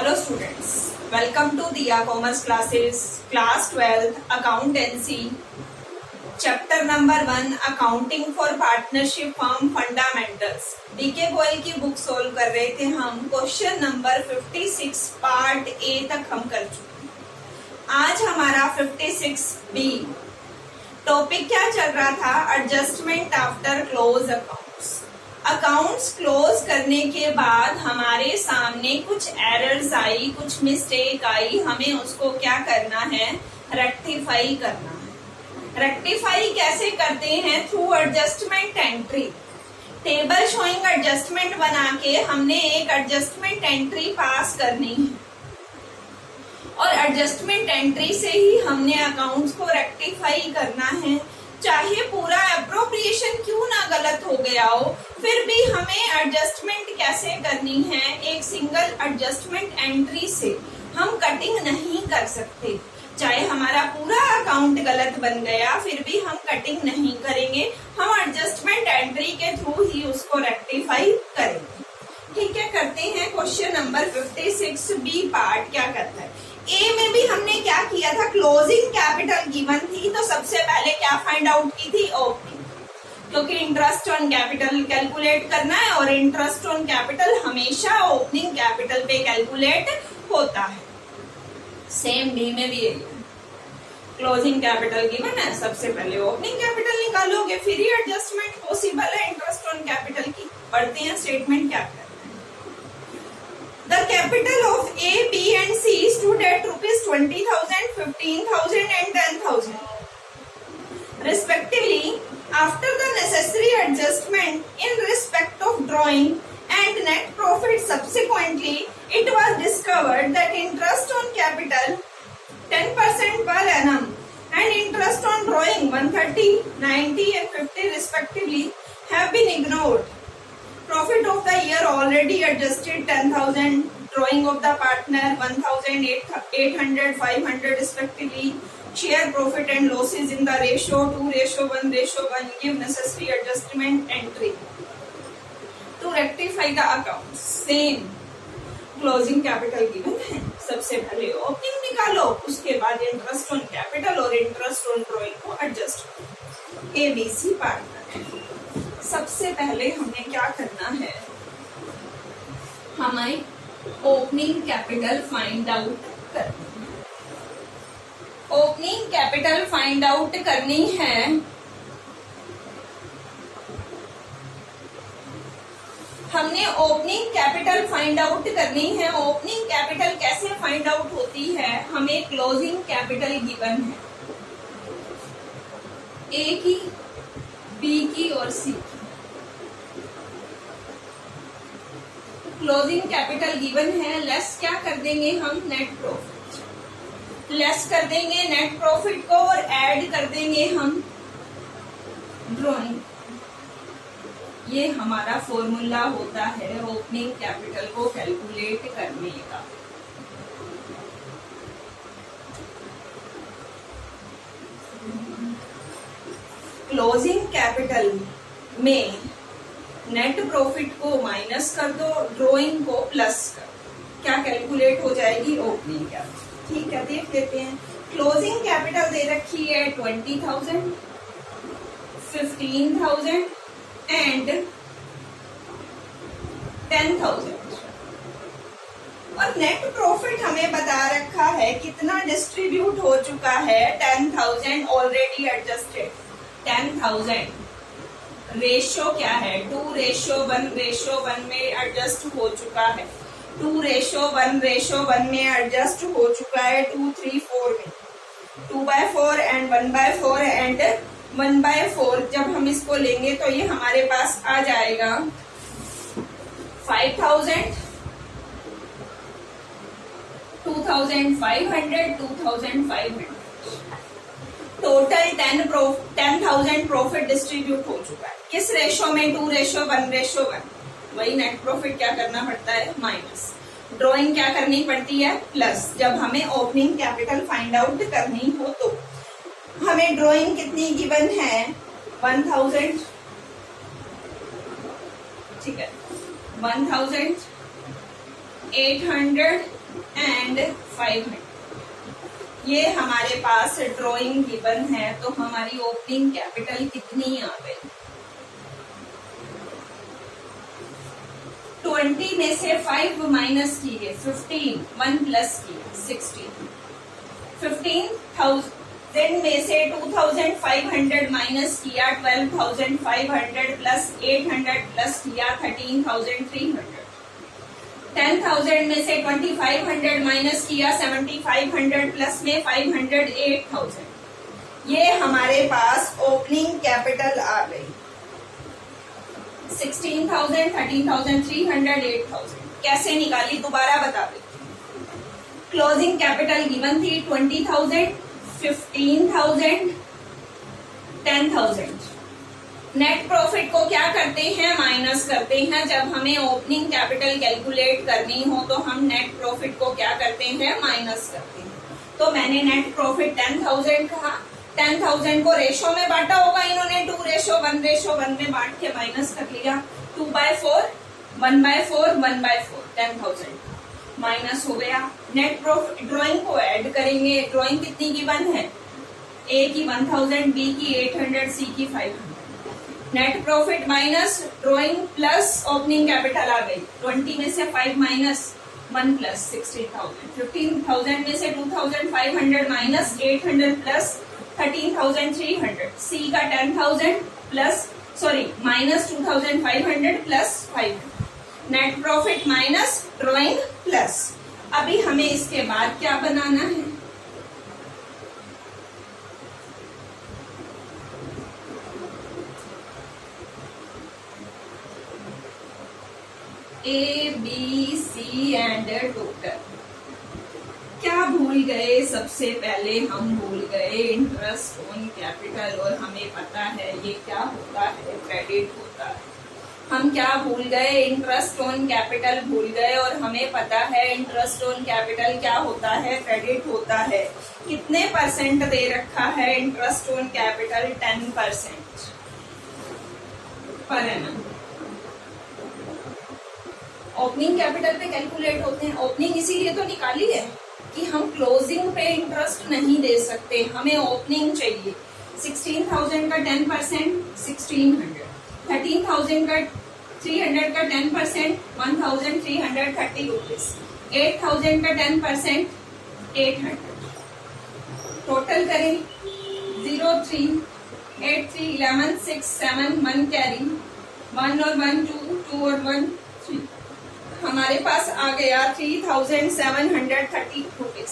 Hello students, welcome to Diya Commerce Classes, Class 12, Accountancy, Chapter number 1, Accounting for Partnership Firm Fundamentals. DK Goyal की book solve कर रहे थे हम. Question number 56 part A तक हम कर चुके हैं. आज हमारा 56 बी. टॉपिक क्या चल रहा था? Adjustment after close accounts. Accounts close करने के बाद हमारे सामने कुछ एरर्स आई, कुछ मिस्टेक आई, हमें उसको क्या करना है? रेक्टिफाई करना है. रेक्टिफाई कैसे करते हैं? Through adjustment entry. Table showing adjustment बना के हमने एक एडजस्टमेंट एंट्री पास करनी है और एडजस्टमेंट एंट्री से ही हमने अकाउंट्स को रेक्टिफाई करना है. चाहे पूरा अप्रोप्रिएशन क्यों ना गलत हो गया हो, फिर भी हमें एडजस्टमेंट कैसे करनी है? एक सिंगल एडजस्टमेंट एंट्री से हम कटिंग नहीं कर सकते. चाहे हमारा पूरा अकाउंट गलत बन गया, फिर भी हम कटिंग नहीं करेंगे. हम एडजस्टमेंट एंट्री के थ्रू ही उसको रेक्टिफाई करेंगे. ठीक है, करते हैं. क्वेश्चन नंबर 56 बी पार्ट क्या करता है? ए में भी हमने क्या किया था? क्लोजिंग कैपिटल गिवन थी, तो सबसे पहले क्या फाइंड आउट की थी? ओपनिंग. क्योंकि इंटरेस्ट ऑन कैपिटल कैलकुलेट करना है और इंटरेस्ट ऑन कैपिटल हमेशा ओपनिंग कैपिटल पे कैलकुलेट होता है. सेम डी में भी क्लोजिंग कैपिटल गिवन है, सबसे पहले ओपनिंग कैपिटल निकालोगे, फिर ही एडजस्टमेंट पॉसिबल है इंटरेस्ट ऑन कैपिटल की. पढ़ते हैं स्टेटमेंट क्या है. The capital of A, B and C stood at rupees 20,000, 15,000 and 10,000 respectively. After the necessary adjustment in respect of drawing and net profit subsequently, it was discovered that interest on capital 10% per annum and interest on drawing 130, 90 and 50 respectively have been ignored. Profit of the year already adjusted 10,000, drawing of the partner 1,000, 800, 500 respectively. Share profit and losses in the ratio 2:1:1. Give necessary adjustment entry to rectify the accounts. Same closing capital given है. सबसे पहले opening निकालो, उसके बाद interest on capital और interest on drawing को adjust करो. ABC partner. सबसे पहले हमें क्या करना है? हमें ओपनिंग कैपिटल फाइंड आउट करनी है. ओपनिंग कैपिटल फाइंड आउट करनी है. हमने ओपनिंग कैपिटल फाइंड आउट करनी है. ओपनिंग कैपिटल कैसे फाइंड आउट होती है? हमें क्लोजिंग कैपिटल गिवन है, ए की, बी की और सी की. क्लोजिंग कैपिटल गिवन है, लेस क्या कर देंगे हम? Net profit. लेस कर देंगे नेट प्रॉफिट को और ऐड कर देंगे हम ड्रॉइंग. ये हमारा फॉर्मूला होता है ओपनिंग कैपिटल को कैलकुलेट करने का. क्लोजिंग कैपिटल में नेट प्रॉफिट को माइनस कर दो, ड्रॉइंग को प्लस कर दो. क्या कैलकुलेट हो जाएगी? Opening capital. ठीक है, देख लेते हैं. क्लोजिंग कैपिटल दे रखी है 20,000, 15,000 एंड 10,000 और नेट प्रॉफिट हमें बता रखा है कितना डिस्ट्रीब्यूट हो चुका है. 10,000 ऑलरेडी एडजस्टेड. 10,000 रेशियो क्या है? 2:1:1 में एडजस्ट हो चुका है. 2:1:1 में एडजस्ट हो चुका है. 2, 3, 4 में 2/4 एंड 1/4 एंड 1/4. जब हम इसको लेंगे तो ये हमारे पास आ जाएगा 5,000, 2,500, 2,500. टोटल 10,000 प्रॉफिट डिस्ट्रीब्यूट हो चुका है. किस रेशो में? 2:1:1. वही नेट प्रॉफिट क्या करना पड़ता है? माइनस. ड्रॉइंग क्या करनी पड़ती है? प्लस. जब हमें ओपनिंग कैपिटल फाइंड आउट करनी हो तो हमें ड्रॉइंग कितनी गिवन है? 1,000. ठीक है, 1,000, 800 एंड 500। ये हमारे पास ड्राइंग गिवन है, तो हमारी ओपनिंग कैपिटल कितनी आ गई? 20 में से 5 माइनस किए 15, 1 प्लस किए 16। 15,000 में से 2,500 माइनस किया 12,500 प्लस 800 प्लस किया 13,300। 10,000 में से 2,500 माइनस किया 7,500 प्लस में 500 8,000। ये हमारे पास ओपनिंग कैपिटल आ गई। 16,000, 13,300, 8,000 कैसे निकाली दोबारा बता देती हूँ। क्लोजिंग कैपिटल गिवन थी 20,000, 15,000, 10,000। नेट प्रॉफिट को क्या करते हैं? माइनस करते हैं। जब हमें ओपनिंग कैपिटल कैलकुलेट करनी हो तो हम नेट प्रॉफिट को क्या करते हैं? माइनस करते हैं। तो मैंने नेट प्रॉफिट 10,000 कहा। 10,000 को रेशो में बांटा होगा इन्होंने, 2:1 में बांट के माइनस कर लिया। 2/4, 1/4, 1/4, 10,000 माइनस हो गया। नेट प्रॉफिट ड्राइंग को ऐड करेंगे। ड्राइंग कितनी गिवन है? ए की 1,000, बी की 800, सी की 500। Net profit minus drawing plus opening capital आ गई। 20 में से 5 माइनस 1 प्लस 16,000। 15,000 में से 2,500 माइनस 800 प्लस 13,300। सी का 10,000 plus minus 2,500 plus 500। Net profit minus drawing plus. अभी हमें इसके बाद क्या बनाना है? A B C and total. क्या भूल गए? सबसे पहले हम भूल गए इंटरेस्ट ऑन कैपिटल, और हमें पता है ये क्या होता है? क्रेडिट होता है। हम क्या भूल गए? इंटरेस्ट ऑन कैपिटल भूल गए, और हमें पता है इंटरेस्ट ऑन कैपिटल क्या होता है? क्रेडिट होता है। कितने परसेंट दे रखा है interest on capital? 10% per annum. Opening capital पे कैलकुलेट होते हैं। ओपनिंग इसीलिए तो निकाली है कि हम क्लोजिंग पे इंटरेस्ट नहीं दे सकते, हमें ओपनिंग चाहिए। 16,000 का 10% 1,600, 13,000 का 300 का 10% 1,330 रुपीज, 8,000 का 10% 800। टोटल करें 0 3 8 3 11 6 7 1 कैरी 1 और 1 2 और 1 3। हमारे पास आ गया 3,730 रुपीज।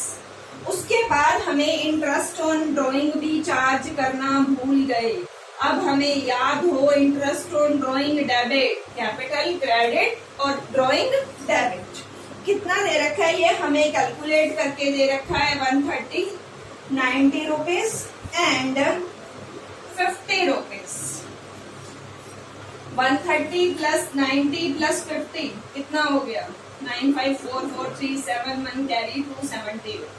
उसके बाद हमें इंटरेस्ट ऑन ड्राइंग भी चार्ज करना भूल गए। अब हमें याद हो interest on drawing debit, capital credit और ड्राइंग डेबिट कितना दे रखा है? ये हमें कैलकुलेट करके दे रखा है 130, 90 rupees and 50 rupees. 130 plus 90 plus 50 कितना हो गया? 954437 कैरी 270 रुपीज।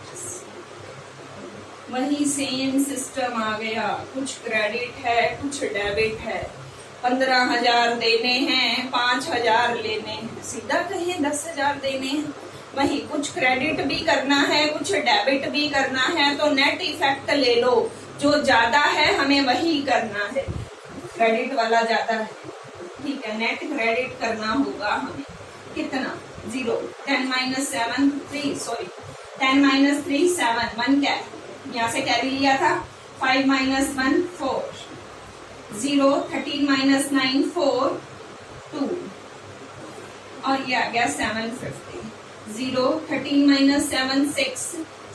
वही सेम सिस्टम आ गया। कुछ क्रेडिट है, कुछ डेबिट है। 15,000 देने हैं, 5,000 लेने हैं, सीधा कहें 10,000 देने हैं। वही कुछ क्रेडिट भी करना है, कुछ डेबिट भी करना है, तो नेट इफेक्ट ले लो। जो ज्यादा है हमें वही करना है, क्रेडिट वाला ज्यादा है, ठीक है। नेट क्रेडिट करना होगा हमें कितना? 0। 10 - 7 3 10 - 3 7 1 कैरी, यहाँ से कैरी लिया था। 5 - 1 4 0। 13 - 9 4 2 और ये आ गया 750। 0 13 - 7 6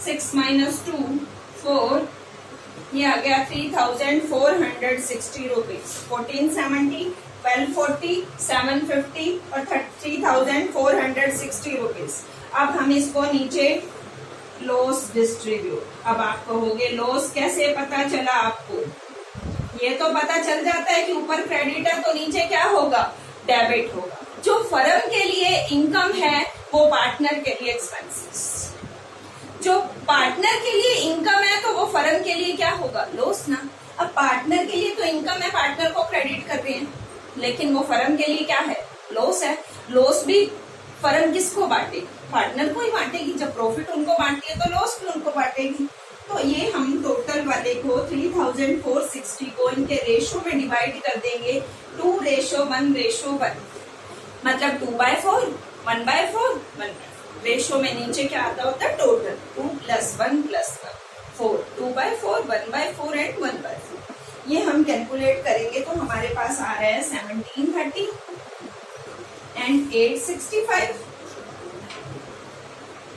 6 - 2 4, ये आ गया 3,460 रुपीज। 1470 1240 750 और 3,460 रुपीज। अब हम इसको नीचे लॉस डिस्ट्रीब्यूट। अब आप कहोगे लॉस कैसे पता चला आपको? ये तो पता चल जाता है कि ऊपर क्रेडिट है तो नीचे क्या होगा? डेबिट होगा। जो फर्म के लिए इनकम है वो पार्टनर के लिए एक्सपेंसेस। जो पार्टनर के लिए इनकम है तो वो फर्म के लिए क्या होगा? लॉस ना। अब पार्टनर के लिए तो इनकम है, पार्टनर को क्रेडिट कर रहे हैं, लेकिन वो फर्म के लिए क्या है? लॉस है। लॉस भी फर्म किसको बांटेगी? पार्टनर को ही बांटेगी। जब प्रॉफिट उनको बांटती है तो लॉस भी उनको बांटेगी। तो ये हम टोटल वाले को 3460 को इनके रेशो में डिवाइड कर देंगे 2:1:1, मतलब 2/4, 1/4, 1/4। रेशो में नीचे क्या आता होता है? Total 2 + 1 + 1 4, 2/4, 1/4 and 1/4। ये हम कैलकुलेट करेंगे तो हमारे पास आ रहा है 1730 एंड 865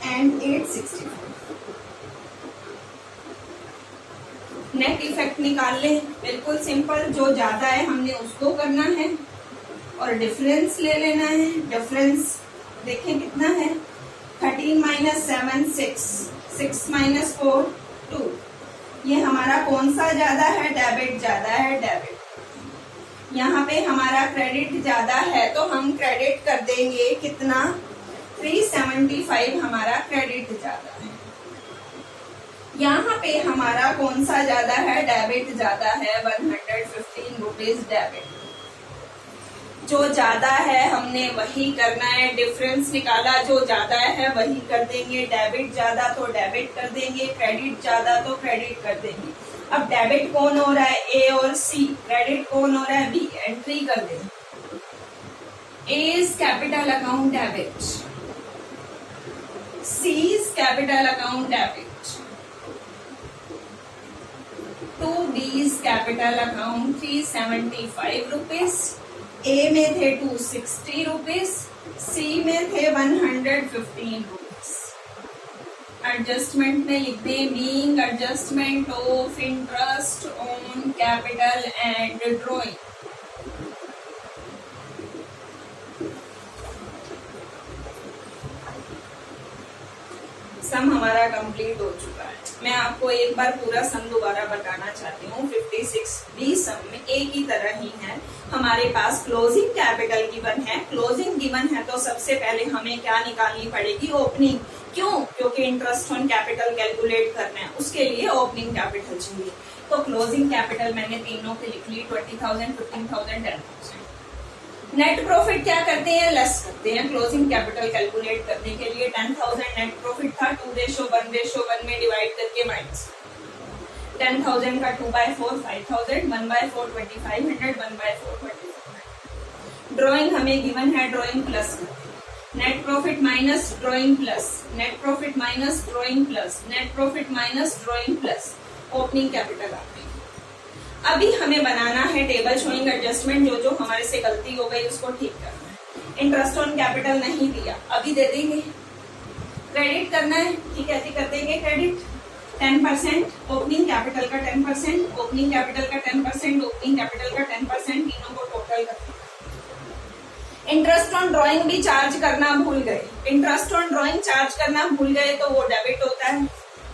एंड 865। नेट इफेक्ट निकाल लें, बिल्कुल सिंपल। जो ज्यादा है हमने उसको करना है और डिफरेंस ले लेना है। डिफरेंस देखें कितना है? 13 - 7 6, 6 - 4 2। ये हमारा कौन सा ज्यादा है? डेबिट ज्यादा है, डेबिट। यहाँ पे हमारा क्रेडिट ज्यादा है तो हम क्रेडिट कर देंगे कितना? 375 हमारा क्रेडिट ज्यादा है। यहाँ पे हमारा कौन सा ज्यादा है? डेबिट ज्यादा है, 115 रुपीज डेबिट। जो ज्यादा है हमने वही करना है। डिफरेंस निकाला, जो ज्यादा है वही कर देंगे। डेबिट ज्यादा तो डेबिट कर देंगे, क्रेडिट ज्यादा तो क्रेडिट कर देंगे। अब डेबिट कौन हो रहा है? ए और सी। क्रेडिट कौन हो रहा है? बी। एंट्री कर देंगे। A is capital account debit, C is capital account debit, to B is capital account 375 rupees. A में थे 260 रुपीज, सी में थे 115 रुपीज। एडजस्टमेंट में लिख दें being adjustment of interest on capital and drawing. सम हमारा कंप्लीट हो चुका है। मैं आपको एक बार पूरा सम दोबारा बताना चाहती हूँ। 56B सम में एक ही तरह ही है। हमारे पास क्लोजिंग कैपिटल गिवन है। क्लोजिंग गिवन है तो सबसे पहले हमें क्या निकालनी पड़ेगी? ओपनिंग। क्यों? क्योंकि इंटरेस्ट ऑन कैपिटल कैलकुलेट करना है, उसके लिए ओपनिंग कैपिटल चाहिए। तो क्लोजिंग कैपिटल मैंने तीनों की लिख ली, 20,000, 15,000, 10,000। नेट प्रॉफिट क्या करते हैं? लेस करते हैं। क्लोजिंग कैपिटल कैलकुलेट करने के लिए 10,000 नेट प्रॉफिट था, 2:1:1 में डिवाइड करके माइनस 10,000 का 2/4 5,000, 1/4 2,500, 1/4 2,400। ड्रॉइंग हमें गिवन है, drawing plus net profit minus drawing plus, net profit minus drawing plus, net profit minus drawing plus, opening capital आते हैं। अभी हमें बनाना है टेबल शोइंग एडजस्टमेंट। जो हमारे से गलती हो गई उसको ठीक करना है। इंटरेस्ट ऑन कैपिटल नहीं दिया, अभी दे देंगे। क्रेडिट करना है, ठीक है, कर देंगे क्रेडिट 10%, ओपनिंग कैपिटल का 10%, ओपनिंग कैपिटल का 10%, ओपनिंग कैपिटल का 10%, तीनों को टोटल करना। इंटरेस्ट ऑन ड्रॉइंग भी चार्ज करना भूल गए। इंटरेस्ट ऑन ड्रॉइंग चार्ज करना भूल गए तो वो डेबिट होता है।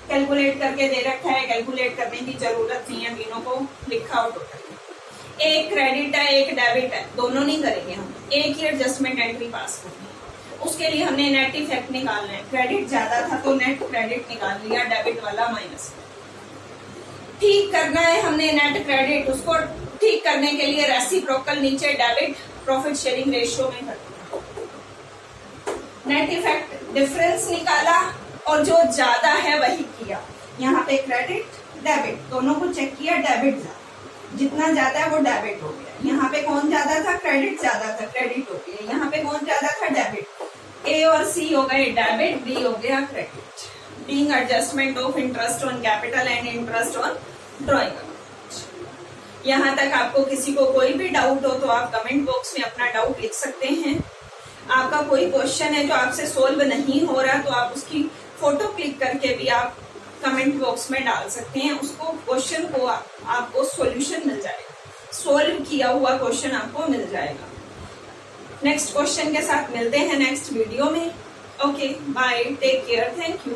कैलकुलेट करके दे रखा है, कैलकुलेट करने की जरूरत नहीं है, तीनों को लिखा हो टोटल। एक क्रेडिट है, एक डेबिट है, दोनों नहीं करेंगे हम, एक ही एडजस्टमेंट एंट्री पास करनी है। उसके लिए हमने नेट इफेक्ट निकालना है। क्रेडिट ज्यादा था तो नेट क्रेडिट निकाल लिया, डेबिट वाला माइनस। ठीक करना है हमने नेट क्रेडिट, उसको ठीक करने के लिए रेसिप्रोकल नीचे डेबिट प्रॉफिट शेयरिंग रेशियो में करना। नेट इफेक्ट डिफरेंस निकाला और जो ज्यादा है वही किया। यहाँ पे क्रेडिट डेबिट दोनों को चेक किया, डेबिट ज्यादा, जितना ज्यादा है वो डेबिट हो गया। यहाँ पे कौन ज्यादा था? क्रेडिट ज्यादा था, क्रेडिट हो गया। यहाँ पे कौन ज्यादा था? डेबिट। ए और सी हो गए डेबिट, बी हो गया credit. Being adjustment of interest on capital and interest on drawing account. यहाँ तक आपको किसी को कोई भी डाउट हो तो आप कमेंट बॉक्स में अपना डाउट लिख सकते हैं। आपका कोई क्वेश्चन है जो आपसे सोल्व नहीं हो रहा तो आप उसकी फोटो क्लिक करके भी आप कमेंट बॉक्स में डाल सकते हैं। उसको क्वेश्चन को आपको सॉल्यूशन मिल जाएगा, सोल्व किया हुआ क्वेश्चन आपको मिल जाएगा। नेक्स्ट क्वेश्चन के साथ मिलते हैं नेक्स्ट वीडियो में। Okay, bye, take care, thank you.